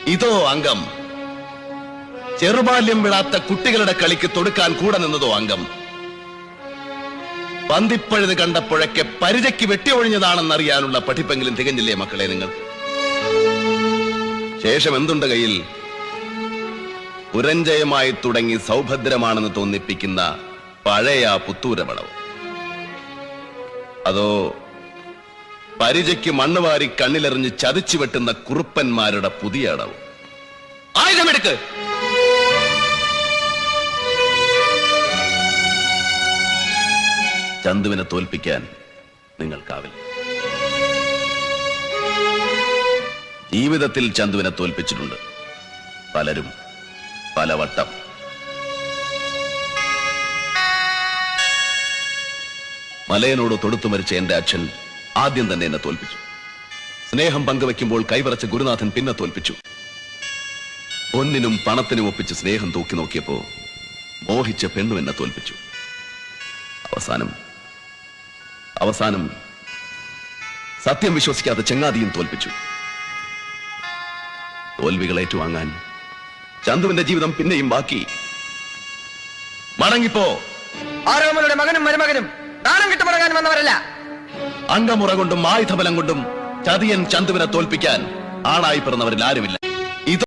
ഇതോ അംഗം. ചെറുബാല്യം വിടാത്ത കുട്ടികളുടെ കളിക്ക് തൊടുക്കാൻ കൂടെ നിന്നതോ അംഗം. പന്തിപ്പഴുത് കണ്ടപ്പോഴൊക്കെ പരിചയ്ക്ക് വെട്ടിയൊഴിഞ്ഞതാണെന്നറിയാനുള്ള പഠിപ്പെങ്കിലും തികഞ്ഞില്ലേ മക്കളെ നിങ്ങൾ? ശേഷം എന്തുണ്ട് കയ്യിൽ? പുരഞ്ജയമായി തുടങ്ങി സൗഭദ്രമാണെന്ന് തോന്നിപ്പിക്കുന്ന പഴയ പുത്തൂരമടവ്. അതോ പരിചയ്ക്ക് മണ്ണുവാരി കണ്ണിലെറിഞ്ഞ് ചതിച്ചു വെട്ടുന്ന കുറുപ്പന്മാരുടെ പുതിയ അടവ്? ആയുധമെടുക്ക്. ചന്തുവിനെ തോൽപ്പിക്കാൻ നിങ്ങൾക്കാവില്ല. ജീവിതത്തിൽ ചന്തുവിനെ തോൽപ്പിച്ചിട്ടുണ്ട് പലരും, പലവട്ടം. മലയനോട് തൊടുത്തു മരിച്ച എന്റെ അച്ഛൻ ആദ്യം തന്നെ എന്നെ തോൽപ്പിച്ചു. സ്നേഹം പങ്കുവെക്കുമ്പോൾ കൈവറച്ച ഗുരുനാഥൻ പിന്നെ തോൽപ്പിച്ചു. പൊന്നിനും പണത്തിനും ഒപ്പിച്ച് സ്നേഹം തൂക്കി നോക്കിയപ്പോ മോഹിച്ച പെണ്ണു എന്നെ തോൽപ്പിച്ചു. അവസാനം സത്യം വിശ്വസിക്കാതെ ചങ്ങാതിയും തോൽപ്പിച്ചു. തോൽവികൾ ഏറ്റുവാങ്ങാൻ ചന്തുവിന്റെ ജീവിതം പിന്നെയും ബാക്കി. മടങ്ങിപ്പോ. ആരോമലുടെ മകനും മരുമകനും ദാനം കിട്ടു മടങ്ങാൻ വന്നവരല്ല. അംഗമുറ കൊണ്ടും ആയുധബലം കൊണ്ടും ചതിയൻ ചന്തുവിനെ തോൽപ്പിക്കാൻ ആണായി പിറന്നവരിൽ ആരുമില്ല.